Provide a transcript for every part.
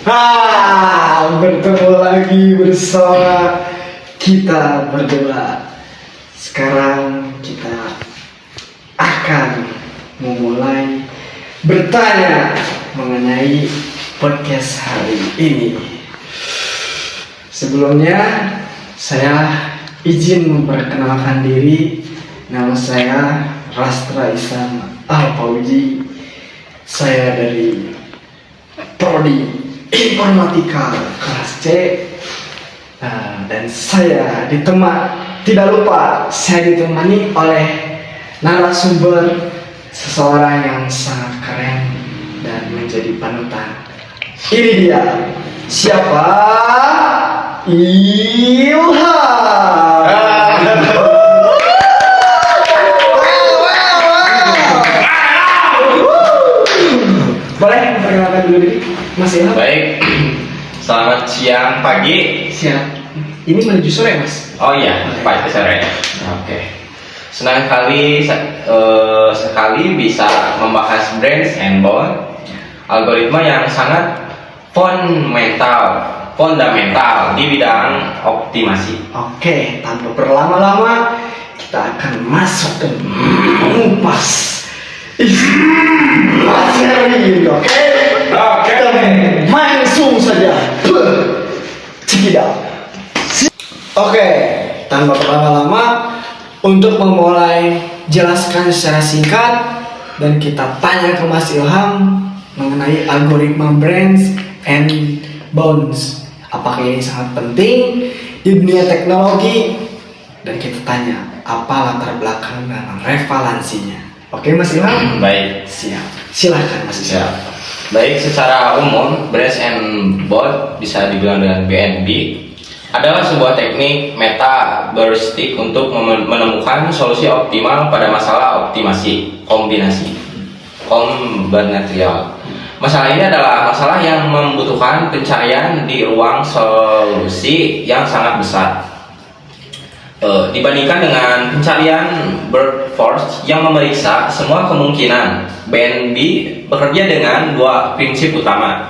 Bertemu lagi bersama kita berdua. Sekarang kita akan memulai bertanya mengenai podcast hari ini. Sebelumnya saya izin memperkenalkan diri. Nama saya Rastra Ihsan Al-Fauzi. Saya dari Prodi Informatika kelas C, dan saya tidak lupa saya ditemani oleh narasumber seseorang yang sangat keren dan menjadi panutan. Ini dia, siapa? Ilham. Boleh memperkenalkan dulu diri, Mas Ilham? Baik, selamat siang, pagi. Siap. Ini menuju sore, Mas. Oh iya, pagi sore. Oke. Senang sekali bisa membahas brains and bone, algoritma yang sangat fundamental di bidang optimasi. Oke, tanpa berlama-lama kita akan masuk dan mengupas materi ini. Oke. Kita langsung saja. Tidak. Oke, tanpa berlama-lama, untuk memulai jelaskan secara singkat dan kita tanya ke Mas Ilham mengenai algoritma brains and bones. Apakah ini sangat penting di dunia teknologi? Dan kita tanya apa latar belakang dan revalensinya. Oke, Mas Ilham? Baik, Siap. Silahkan, Mas Ilham. siap. Baik, secara umum, brains and bone bisa dibilang dengan BNB adalah sebuah teknik metaberistik untuk menemukan solusi optimal pada masalah optimasi kombinatorial. Masalah ini adalah masalah yang membutuhkan pencarian di ruang solusi yang sangat besar dibandingkan dengan pencarian brute force yang memeriksa semua kemungkinan. BNB bekerja dengan dua prinsip utama.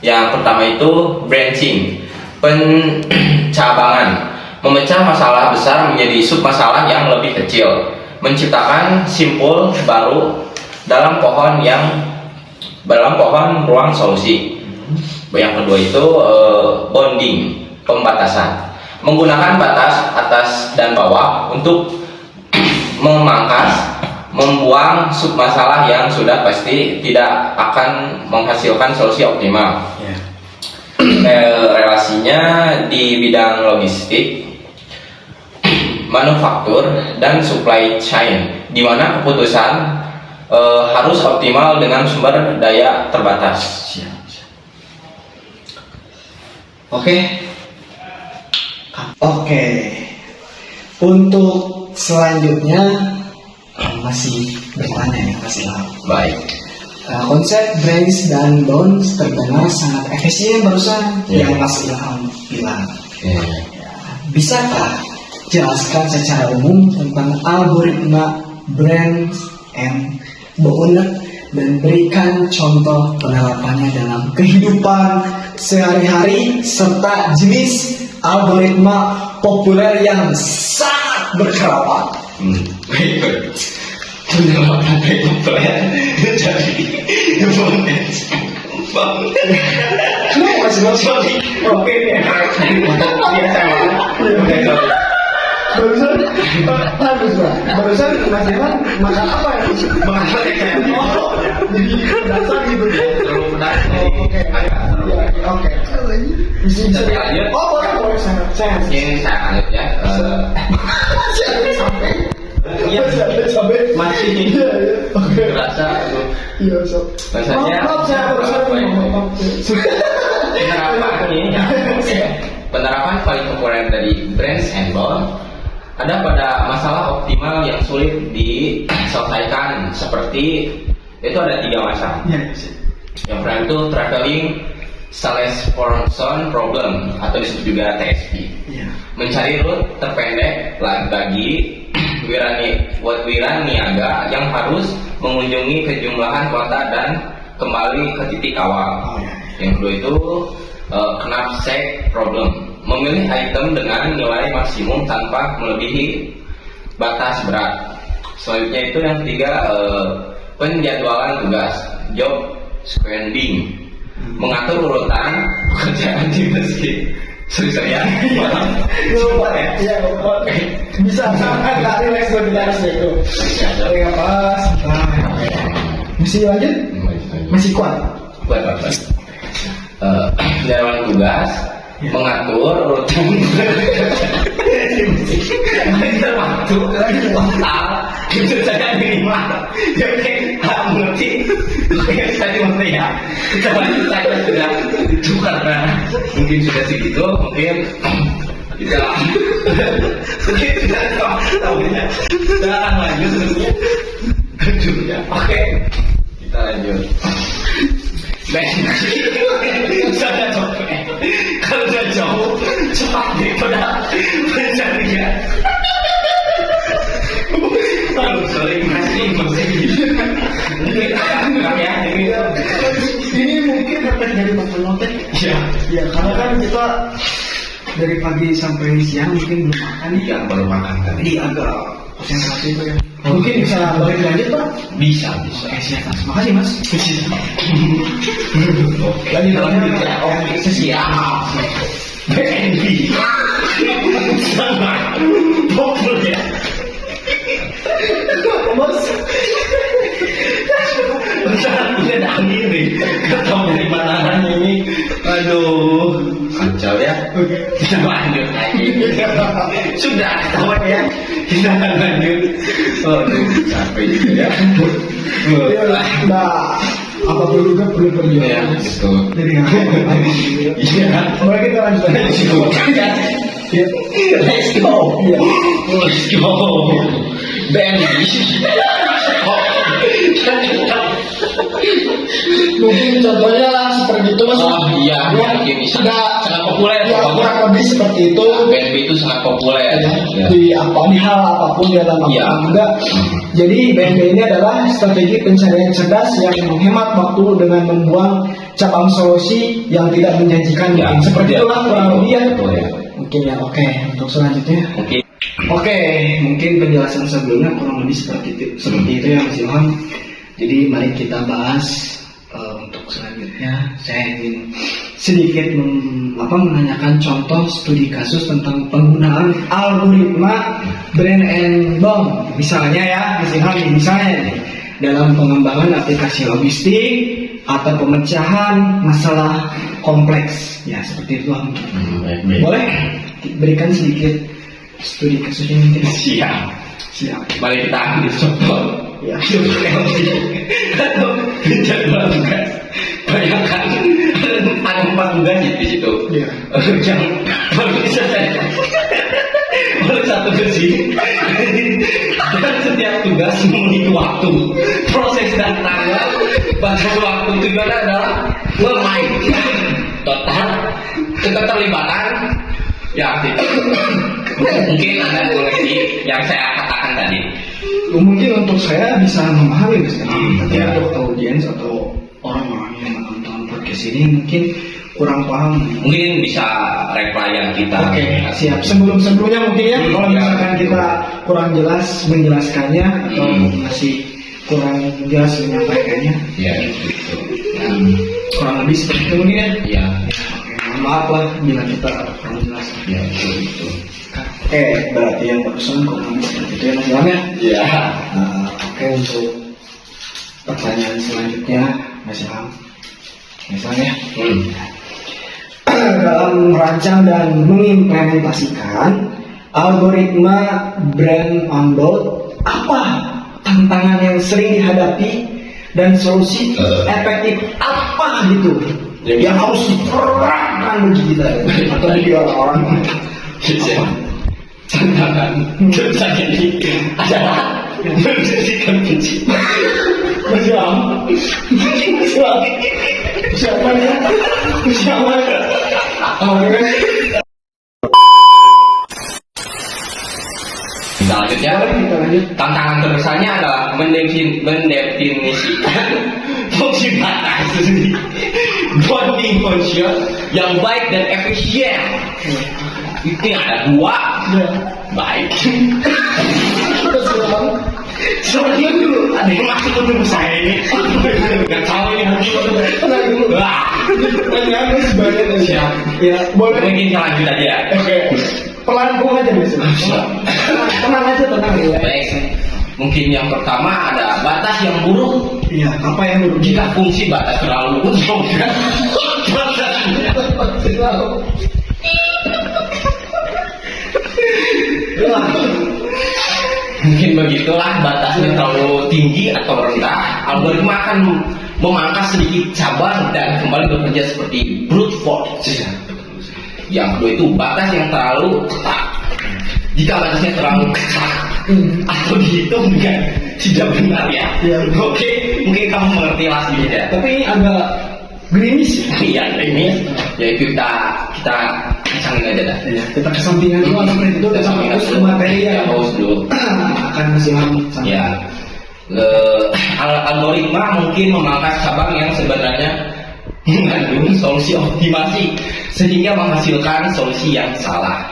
Yang pertama itu branching, pencabangan, memecah masalah besar menjadi submasalah yang lebih kecil, menciptakan simpul baru dalam pohon ruang solusi. Yang kedua itu bounding, pembatasan, menggunakan batas atas dan bawah untuk membuang submasalah yang sudah pasti tidak akan menghasilkan solusi optimal. Relasinya di bidang logistik, manufaktur, dan supply chain, di mana keputusan harus optimal dengan sumber daya terbatas. Oke. Untuk selanjutnya masih bertanya ya, Mas Ilham. Baik. Konsep brains dan bones terdengar sangat efisien barusan yang Mas Ilham bilang. Bisakah jelaskan secara umum tentang algoritma brains and bone dan berikan contoh penerapannya dalam kehidupan sehari-hari serta jenis algoritma populer yang sangat berkerabat. Penerapan populer jadi Kenapa masih sorry? Oke ya. Barusan Mas Ilham makan apa ya? makan Jadi dasar gitu. Oke. Bisa lanjut. Boleh saya. Ini saya lanjut ya. Sampai. Iya, Sampai. masih Oke. terasa Iya, so. Bahasanya Maaf, saya barusan penerapan paling populer dari brains and bone ada pada masalah optimal yang sulit diselesaikan, seperti itu ada 3 masalah. Yang pertama itu traveling salesperson problem atau disebut juga TSP. Mencari rute terpendek bagi wiraniaga yang harus mengunjungi kejumlahan kota dan kembali ke titik awal. Yang kedua itu knapsack problem, memilih item dengan nilai maksimum tanpa melebihi batas berat. Selanjutnya itu yang ketiga, penjadwalan tugas, job squanding, mengatur urutan pekerjaan di mesin. Sorry ya. Iya, bisa sangat nggak relax berbicara itu. Oke, pas. Masih lanjut? Masih kuat. Penjadwalan tugas, mengatur urutan waktu total itu saya minimal. Jadi mengerti saya mengerti ya. Kita lanjut saja sudah itu karena mungkin sudah segitu, mungkin kita tahu ya. Kita akan lanjut ya. Oke, kita lanjut. Sudah capek. Kalau sudah jauh, cepat daripada pencarian. Sorry, masih. Ini mungkin efek dari makan lotek. Ya, Ya, karena kan kita dari pagi sampai siang mungkin belum makan. iya baru makan tadi. Jadi agak konsentrasi itu ya. Mungkin bisa balik lanjut Pak? Bisa. Oke, siap Mas. Makasih Mas. Lanjut ya. Oke, siap. BNB sangat populer. Mas. Benar angin nih. Ketemu dari mana ini? Aduh, kacau ya. Kita lanjut lagi. Sudah ketahuan ya. Kita akan lanjut. Aduh, capek juga ya. Nah, apapun juga perlu perjuangan. Ya, betul. Jadi Iya. Boleh kita lanjut lagi. Ya. Let's go. Iya. Let's go. BNB. Mungkin contohnya seperti itu Mas. Oh iya, mungkin bisa. Sangat populer. Ya, kurang lebih seperti itu. BNB itu sangat populer. Ya. Di hal apapun di dalam Iya. juga. Jadi BNB ini adalah strategi pencarian cerdas yang menghemat waktu dengan membuang cabang solusi yang tidak menjanjikan. Ya, Mungkin seperti ya. itulah kurang lebih ya. Betul ya. Mungkin ya. Oke, untuk selanjutnya. Oke. Mungkin penjelasan sebelumnya kurang lebih seperti itu ya Mas Ilham. Jadi mari kita bahas untuk selanjutnya. Saya ingin sedikit menanyakan contoh studi kasus tentang penggunaan algoritma Brain and Bone. Misalnya ya, Mas Ilham, misalnya nih, dalam pengembangan aplikasi logistik atau pemecahan masalah kompleks. Ya seperti itu. Baik. Boleh berikan sedikit studi kasusnya mungkin? Siap. Mari kita ambil contoh. Ya. Atau jadwal tugas. Bayangkan ada 4 tugas di situ. Iya. Yang baru diselesaikan. Baru 1 bersih. Dan setiap tugas memiliki waktu, proses dan tanggal. Batas waktu tujuannya adalah lemai. Total keterlibatan. Ya, itu. Mungkin Anda mengerti yang saya katakan tadi. Mungkin untuk saya bisa memahami Mas Ilham, tapi Ya. untuk audiens atau orang-orang yang menonton podcast ini mungkin kurang paham. Mungkin bisa reply kita. Oke, siap. Sebelumnya mungkin ya, kalau Ya, misalkan betul. kita kurang jelas menjelaskannya atau masih kurang jelas menyampaikannya, Ya, itu. kurang lebih seperti itu mungkin ya. Ya, Oke, mohon maaf lah bila kita kurang jelas. ya, itu. Oke, berarti yang barusan kurang lebih seperti itu ya Mas Ilham ya. Ya. Oke, untuk pertanyaan selanjutnya Mas Ilham, misalnya dalam merancang dan mengimplementasikan algoritma Brain on Board, apa tantangan yang sering dihadapi dan solusi efektif apa gitu yang harus diterapkan bagi kita atau bagi orang-orang? Siapa? Tantangan saya ini adalah menjadikan kunci. Mas Ilham, siapa ya? Siapa ya? Selanjutnya, Kita lanjut. tantangan terbesarnya adalah mendefinisikan fungsi batas bonding function yang baik dan efisien. Itu yang ada dua, baik. Terus bang, Seperti dulu, ada yang masuk ke tubuh saya ini. Gak tahu ini harus tenang dulu. Wah, Pertanyaan sebanyak ini. siap. Ya, boleh. Mungkin kita lanjut aja ya. Oke, pelan aja bisa. Tenang aja, tenang ya. Baik, mungkin yang pertama ada batas yang buruk. Iya, apa yang dulu? Jika fungsi batas terlalu ujung, mungkin begitulah batasnya terlalu tinggi atau rendah, algoritma akan memangkas sedikit cabang dan kembali bekerja seperti brute force. Yang kedua itu batas yang terlalu ketat. Jika batasnya terlalu ketat atau dihitung dengan tidak benar ya. Oke, mungkin kamu mengerti lah sedikit ya. Tapi ini agak gerimis ya. Iya, ini yaitu kita kecangin aja dah. Iya, kita kesampingan dulu, atau itu kita fokus ke materi yang fokus dulu. akan masih lama. Ya, algoritma mungkin memangkas cabang yang sebenarnya mengandung solusi optimasi sehingga menghasilkan solusi yang salah.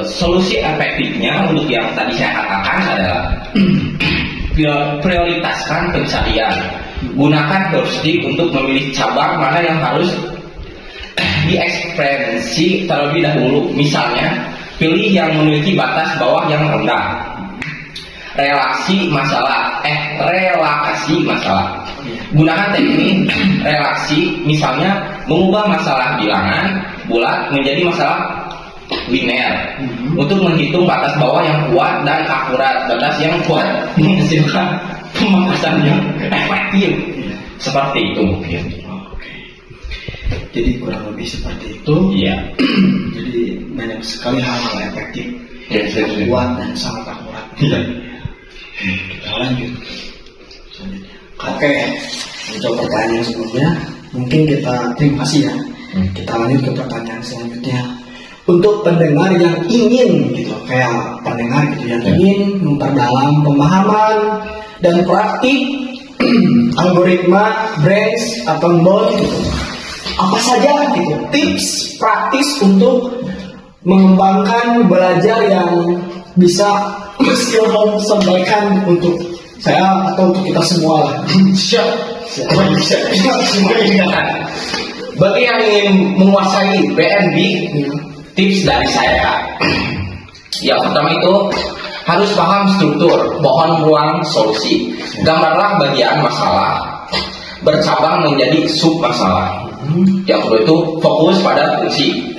Solusi efektifnya untuk yang tadi saya katakan adalah prioritaskan pencarian. Gunakan heuristik untuk memilih cabang mana yang harus diekspresi terlebih dahulu. Misalnya, pilih yang memiliki batas bawah yang rendah. Relakasi masalah. Gunakan teknik relaksi, misalnya mengubah masalah bilangan bulat menjadi masalah linear untuk menghitung batas bawah yang kuat dan akurat. Batas yang kuat menghasilkan pemangkasan yang efektif. Seperti itu mungkin. Oke. Jadi kurang lebih seperti itu. Iya. Jadi banyak sekali hal-hal efektif, Ya, kuat dan sangat akurat. Iya. Kita lanjut. Oke, untuk pertanyaan sebelumnya, mungkin kita terima kasih ya. Kita lanjut ke pertanyaan selanjutnya. Untuk pendengar yang ingin gitu, kayak pendengar gitu yang ingin memperdalam pemahaman dan praktik algoritma Brains atau Bond gitu. Apa saja gitu tips praktis untuk mengembangkan belajar yang bisa Mas Ilham sampaikan untuk saya atau untuk kita semua lah. Siap. Bagi yang ingin menguasai BNB, tips dari saya. Yang pertama itu harus paham struktur pohon ruang solusi. Gambarlah bagian masalah bercabang menjadi sub masalah. Yang kedua itu fokus pada fungsi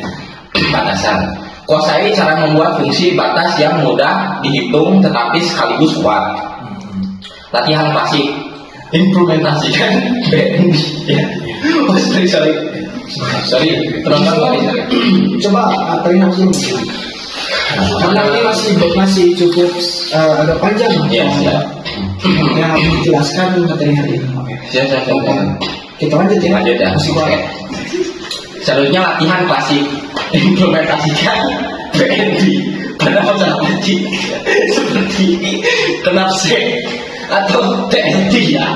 batasan. Kuasai cara membuat fungsi batas yang mudah dihitung tetapi sekaligus kuat. Latihan klasik, implementasikan BNB. Ya. Oh, sorry, terus. Coba terima dulu. Karena ini masih cukup agak panjang. Ya, siap. Ya, menjelaskan materi hari ini. Oke. Siap. Kita lanjut ya. Lanjut ya. Oke. Selanjutnya latihan klasik, implementasikan BNB pada masalah wajib seperti KNAP-C atau TNT ya,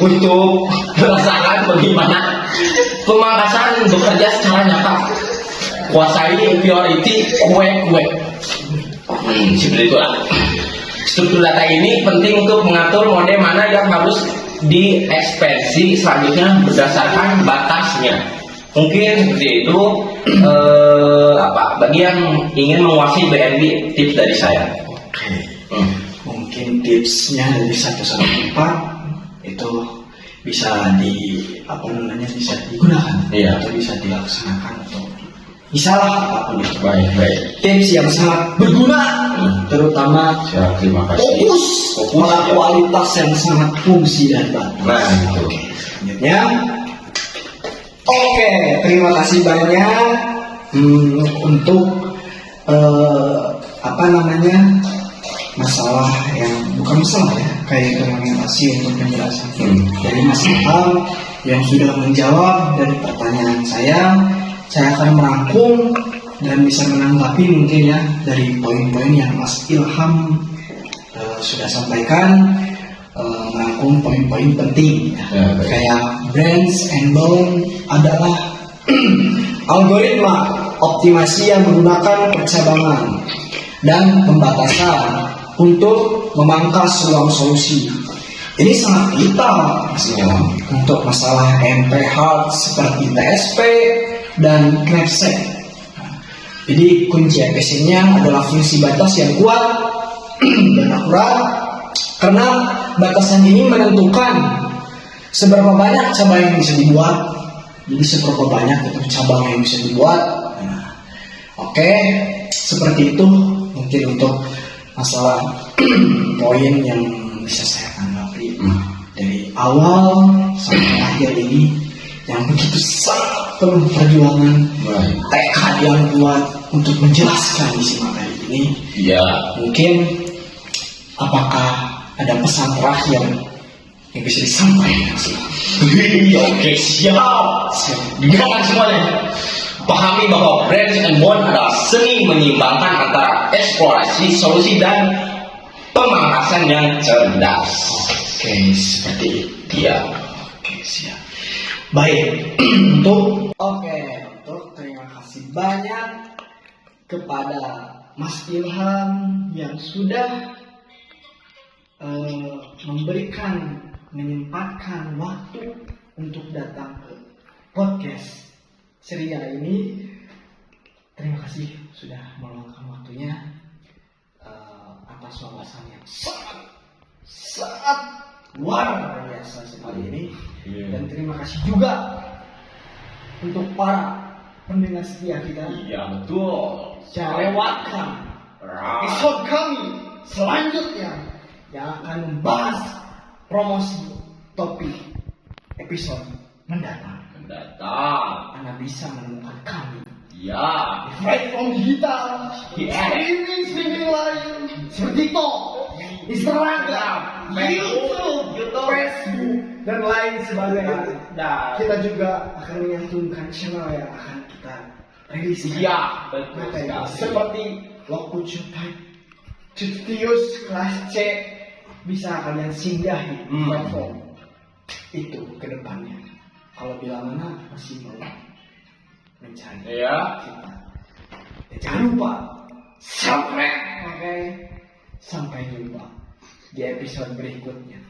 untuk merasakan bagaimana pemangkasan bekerja secara nyata. Kuasai priority kue. Seperti itulah. Struktur data ini penting untuk mengatur mode mana yang harus diekspresi selanjutnya berdasarkan batasnya. Mungkin seperti itu. Bagi yang ingin menguasai BNB, tips dari saya. Mungkin tipsnya dari 1 sampai 4 itu bisa bisa digunakan, atau bisa dilaksanakan atau bisa lah apapun itu. Baik. Tips yang sangat berguna, terutama Terima kasih. fokus pada kualitas yang sangat fungsi dan bantu. Selanjutnya, oke, terima kasih banyak untuk masalah yang bukan masalah ya, kayak implementasi untuk penjelasan dari Mas Ilham yang sudah menjawab dari pertanyaan saya akan merangkum dan bisa menanggapi mungkin ya dari poin-poin yang Mas Ilham sudah sampaikan. merangkum poin-poin penting. Ya, baik. Kayak brands and bone adalah algoritma optimasi yang menggunakan percabangan dan pembatasan untuk memangkas ruang solusi. Ini sangat vital untuk masalah MP hard seperti TSP dan knapsack. Jadi kunci efisiennya adalah fungsi batas yang kuat dan akurat, karena batasan ini menentukan seberapa banyak cabang yang bisa dibuat. Jadi seberapa banyak itu cabang yang bisa dibuat. Oke, seperti itu mungkin untuk masalah poin yang bisa saya tanggapi dari awal sampai akhir ini, yang begitu sangat penuh perjuangan, tekad yang kuat untuk menjelaskan isi materi ini. Ya. Mungkin apakah ada pesan terakhir yang bisa disampaikan? Oke, siap. Dengarkan semuanya. Pahami bahwa brands and bond adalah seni menyeimbangkan antara eksplorasi, solusi, dan pemangkasan yang cerdas. Oke, seperti itu. Ya. Oke, siap. Baik, untuk terima kasih banyak kepada Mas Ilham yang sudah menyempatkan waktu untuk datang ke podcast ceria ini. Terima kasih sudah meluangkan waktunya atas wawasan yang sangat luar biasa sekali ini. Dan terima kasih juga untuk para pendengar setia kita. Iya, betul. Jangan lewatkan episode kami selanjutnya yang akan membahas promosi topik episode mendatang. Anda bisa menemukan kami Ya. di platform digital, streaming lain seperti TikTok, Instagram, YouTube, Facebook, dan lain sebagainya. Kita juga akan menyantumkan channel yang akan kita rilis. Iya, betul sekali. Seperti Lokucu Tutorials kelas C, bisa kalian singgahi platform itu ke depannya. Kalau bila mana masih mau mencari Iya. kita, jangan lupa subscribe. Sampai jumpa di episode berikutnya.